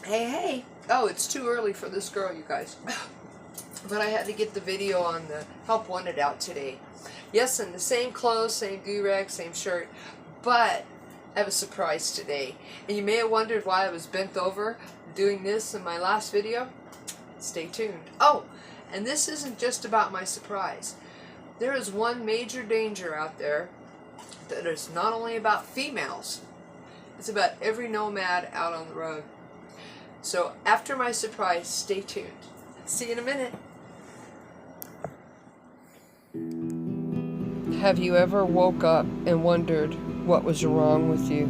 Hey. Oh, it's too early for this girl, you guys. But I had to get the video on the Help Wanted out today. Yes, in the same clothes, same do-rag, same shirt, but I have a surprise today. And you may have wondered why I was bent over doing this in my last video. Stay tuned. Oh, and this isn't just about my surprise. There is one major danger out there that is not only about females, it's about every nomad out on the road. So after my surprise, stay tuned. See you in a minute. Have you ever woke up and wondered what was wrong with you?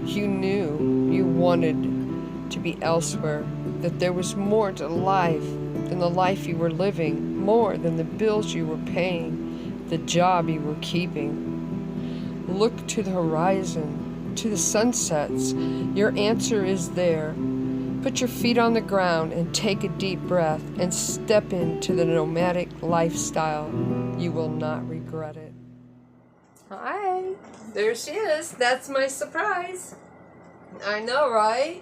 You knew you wanted to be elsewhere, that there was more to life than the life you were living, more than the bills you were paying, the job you were keeping. Look to the horizon, to the sunsets. Your answer is there. Put your feet on the ground and take a deep breath and step into the nomadic lifestyle. You will not regret it. Hi, there she is. That's my surprise. I know, right?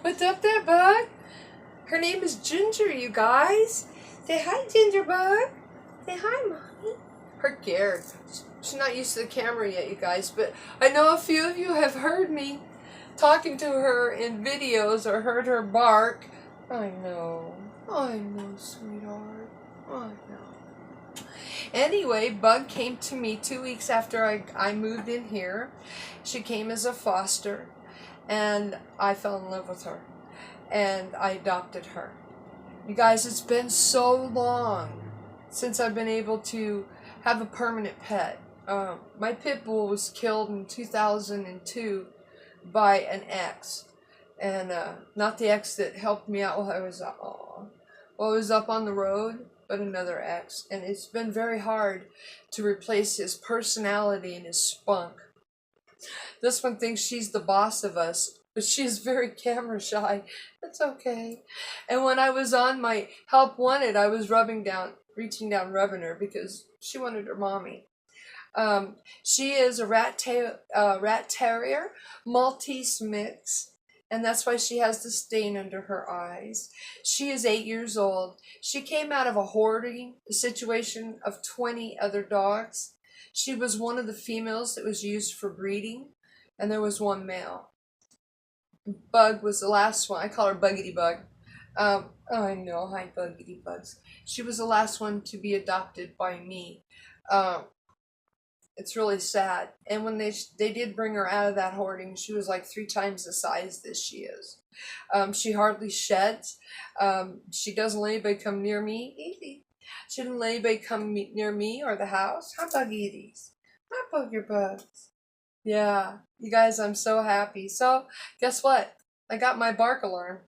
What's up there, bug? Her name is Ginger, you guys. Say hi, Ginger bug. Say hi, Mommy. Her scared. She's not used to the camera yet, you guys, but I know a few of you have heard me talking to her in videos or heard her bark. I know, sweetheart. I know. Anyway, Bug came to me 2 weeks after I moved in here. She came as a foster, and I fell in love with her, and I adopted her. You guys, it's been so long since I've been able to have a permanent pet. My pit bull was killed in 2002 by an ex, and not the ex that helped me out while I was up on the road, but another ex. And it's been very hard to replace his personality and his spunk. This one thinks she's the boss of us, but she's very camera shy. That's okay. And when I was on my Help Wanted, I was reaching down, rubbing her because she wanted her mommy. She is a rat terrier, Maltese mix, and that's why she has the stain under her eyes. She is 8 years old. She came out of a hoarding situation of 20 other dogs. She was one of the females that was used for breeding, and there was one male. Bug was the last one. I call her Buggity Bug. I know, hi Buggity Bugs. She was the last one to be adopted by me. It's really sad. And when they did bring her out of that hoarding, she was like 3 times the size that she is. She hardly sheds. She doesn't let anybody come near me. Easy. She didn't let anybody come near me or the house. Hi, Buggies. Hi, Bugger Bugs. Yeah, you guys, I'm so happy. So, guess what? I got my bark alarm.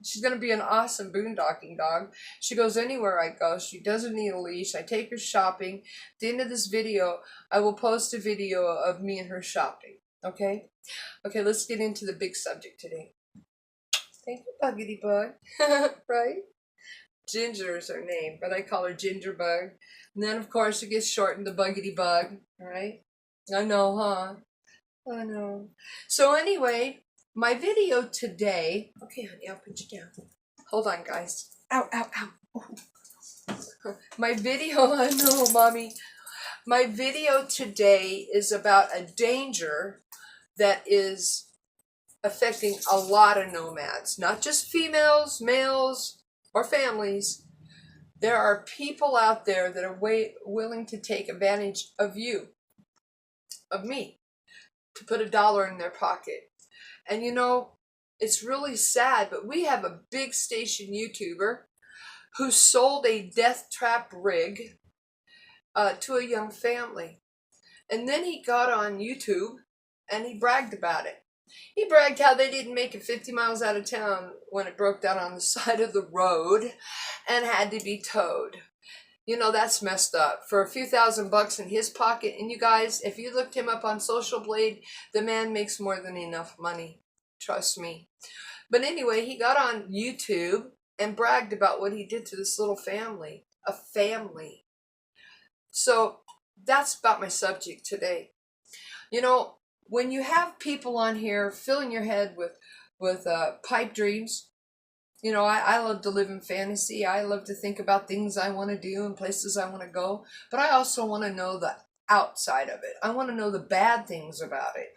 She's going to be an awesome boondocking dog. She goes anywhere I go. She doesn't need a leash. I take her shopping. At the end of this video, I will post a video of me and her shopping. Okay? Okay, let's get into the big subject today. Thank you, Buggity Bug. Right? Ginger is her name, but I call her Ginger Bug. And then, of course, it gets shortened to Buggity Bug. Right? I know, huh? I know. So anyway, my video today, okay honey, I'll put you down. Hold on guys. Ow, ow, ow. My video, I know mommy. My video today is about a danger that is affecting a lot of nomads. Not just females, males, or families. There are people out there that are willing to take advantage of you, of me, to put $1 in their pocket. And you know, it's really sad, but we have a big station YouTuber who sold a death trap rig to a young family. And then he got on YouTube and he bragged about it. He bragged how they didn't make it 50 miles out of town when it broke down on the side of the road and had to be towed. You know, that's messed up. For a few $1,000 in his pocket, and you guys, if you looked him up on Social Blade, the man makes more than enough money. Trust me. But anyway, he got on YouTube and bragged about what he did to this little family. A family. So that's about my subject today. You know, when you have people on here filling your head with with pipe dreams. You know, I love to live in fantasy. I love to think about things I want to do and places I want to go. But I also want to know the outside of it. I want to know the bad things about it.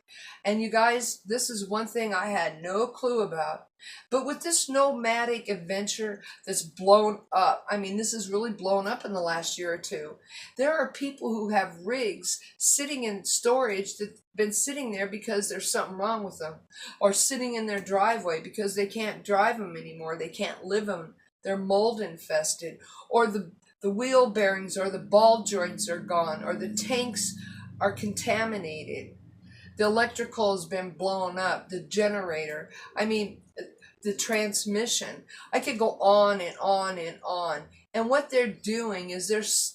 And you guys, this is one thing I had no clue about. But with this nomadic adventure that's blown up, I mean, this has really blown up in the last year or two. There are people who have rigs sitting in storage that's been sitting there because there's something wrong with them, or sitting in their driveway because they can't drive them anymore. They can't live them. They're mold infested, or the wheel bearings or the ball joints are gone, or the tanks are contaminated. The electrical has been blown up, the generator. I mean, the transmission. I could go on and on and on. And what they're doing is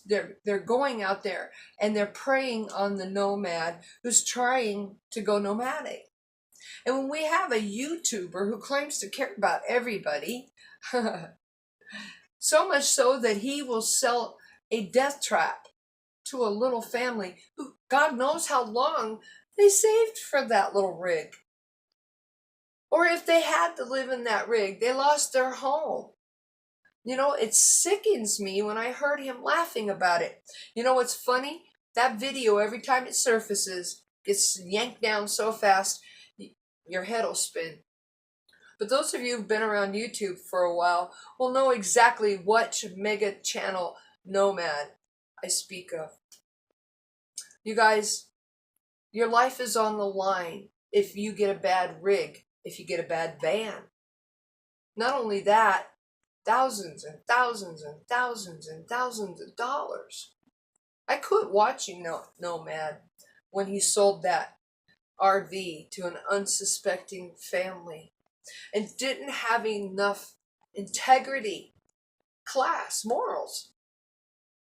they're going out there and they're preying on the nomad who's trying to go nomadic. And when we have a YouTuber who claims to care about everybody, so much so that he will sell a death trap to a little family who God knows how long they saved for that little rig. Or if they had to live in that rig, they lost their home. You know, it sickens me when I heard him laughing about it. You know what's funny? That video, every time it surfaces, gets yanked down so fast, your head will spin. But those of you who've been around YouTube for a while will know exactly what mega channel nomad I speak of. You guys, your life is on the line if you get a bad rig, if you get a bad van. Not only that, thousands and thousands and thousands and thousands of dollars. I quit watching Nomad when he sold that RV to an unsuspecting family and didn't have enough integrity, class, morals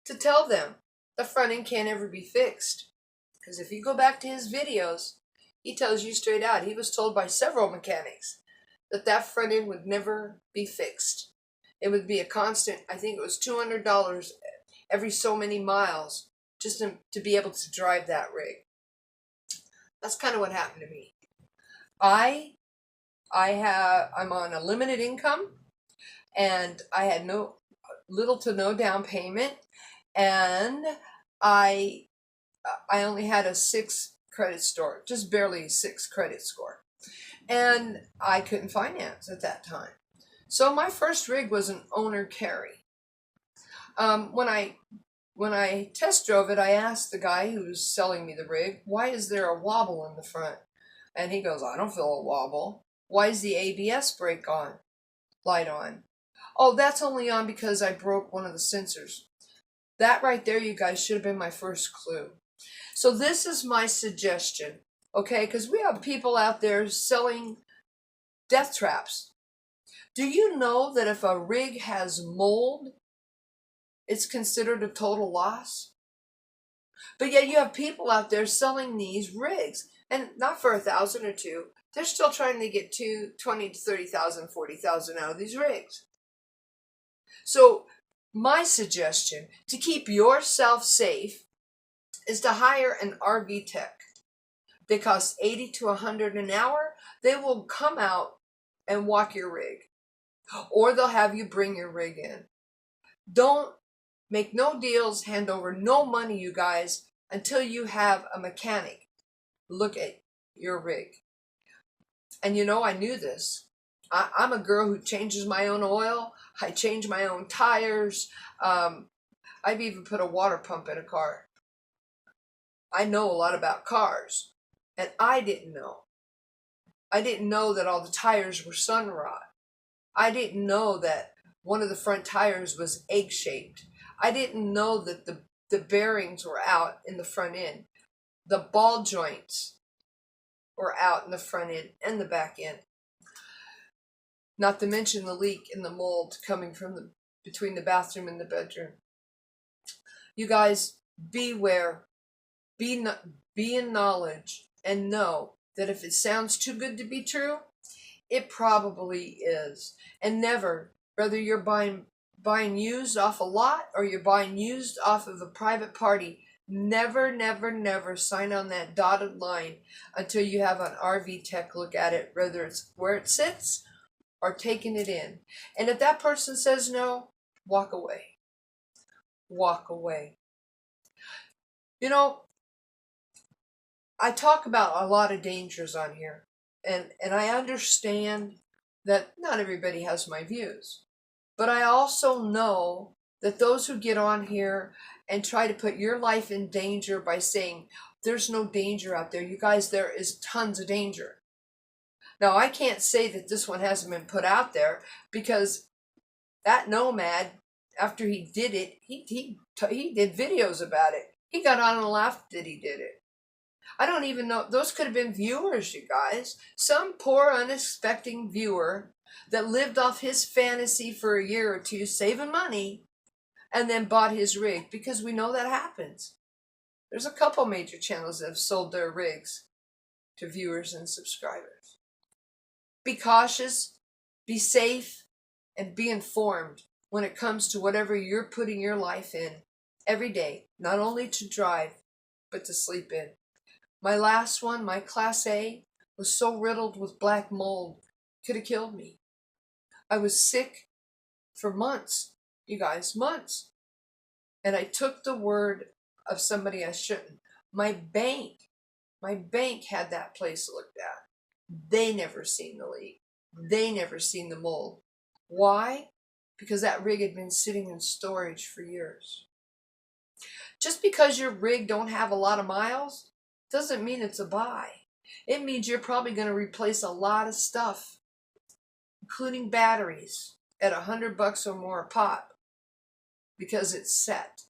to tell them the front end can't ever be fixed. Because if you go back to his videos, he tells you straight out, he was told by several mechanics that that front end would never be fixed. It would be a constant, I think it was $200 every so many miles just to be able to drive that rig. That's kind of what happened to me. I'm on a limited income, and I had little to no down payment, and I only had a 6 credit score, just barely a 6 credit score, and I couldn't finance at that time. So my first rig was an owner carry. When I test drove it, I asked the guy who was selling me the rig, why is there a wobble in the front? And he goes, I don't feel a wobble. Why is the ABS brake light on? Oh, that's only on because I broke one of the sensors. That right there, you guys, should have been my first clue. So this is my suggestion, okay? Because we have people out there selling death traps. Do you know that if a rig has mold, it's considered a total loss? But yet you have people out there selling these rigs, and not for $1,000 or $2,000. They're still trying to get $20,000 to $30,000, $40,000 out of these rigs. So my suggestion to keep yourself safe is to hire an RV tech. They cost $80 to $100 an hour. They will come out and walk your rig, or they'll have you bring your rig in. Don't make no deals, hand over no money, you guys, until you have a mechanic look at your rig. And you know, I knew this. I'm a girl who changes my own oil. I change my own tires. I've even put a water pump in a car. I know a lot about cars, and I didn't know. I didn't know that all the tires were sun rot. I didn't know that one of the front tires was egg-shaped. I didn't know that the bearings were out in the front end. The ball joints were out in the front end and the back end. Not to mention the leak in the mold coming from between the bathroom and the bedroom. You guys, beware. Be in knowledge and know that if it sounds too good to be true, it probably is. And never, whether you're buying used off a lot or you're buying used off of a private party, Never, never, never sign on that dotted line until you have an RV tech look at it, whether it's where it sits or taking it in. And if that person says no, walk away. Walk away. You know, I talk about a lot of dangers on here, and I understand that not everybody has my views. But I also know that those who get on here and try to put your life in danger by saying, there's no danger out there. You guys, there is tons of danger. Now, I can't say that this one hasn't been put out there, because that nomad, after he did it, he did videos about it. He got on and laughed that he did it. I don't even know. Those could have been viewers, you guys. Some poor, unexpected viewer that lived off his fantasy for a year or two, saving money, and then bought his rig, because we know that happens. There's a couple major channels that have sold their rigs to viewers and subscribers. Be cautious, be safe, and be informed when it comes to whatever you're putting your life in every day, not only to drive, but to sleep in. My last one, my Class A, was so riddled with black mold, could have killed me. I was sick for months, you guys, months. And I took the word of somebody I shouldn't. My bank had that place looked at. They never seen the leak. They never seen the mold. Why? Because that rig had been sitting in storage for years. Just because your rig don't have a lot of miles doesn't mean it's a buy. It means you're probably going to replace a lot of stuff, including batteries, at $100 or more a pop, because it's set.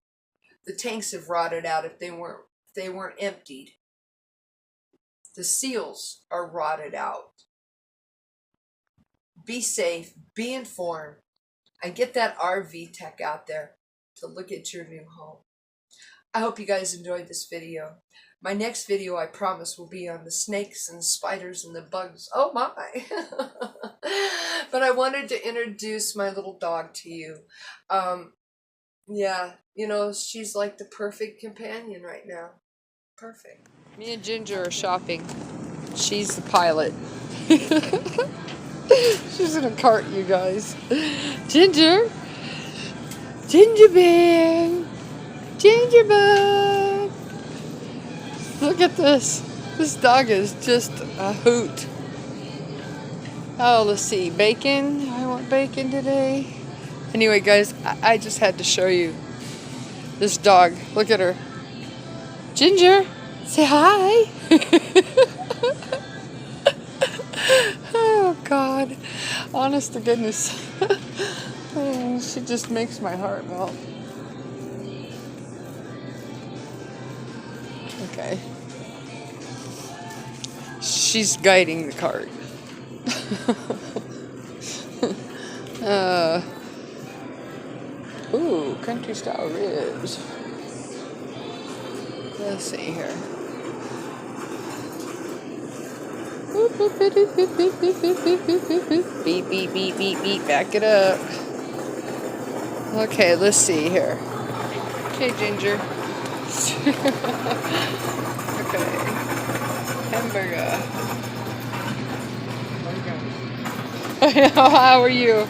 The tanks have rotted out if they weren't emptied. The seals are rotted out. Be safe, be informed, and get that RV tech out there to look at your new home. I hope you guys enjoyed this video. My next video, I promise, will be on the snakes and spiders and the bugs. Oh my! But I wanted to introduce my little dog to you. Yeah, you know, she's like the perfect companion right now. Perfect. Me and Ginger are shopping. She's the pilot. She's in a cart, you guys. Ginger! Ginger bear! Ginger bug! Look at this. This dog is just a hoot. Oh, let's see. Bacon. I want bacon today. Anyway, guys, I just had to show you this dog. Look at her. Ginger, say hi. Oh, God. Honest to goodness. Oh, she just makes my heart melt. Okay. She's guiding the cart. Ooh, country style ribs. Let's see here. Beep, beep, beep, beep, beep. Back it up. Okay, let's see here. Okay, Ginger. Okay. Hamburger. How are you?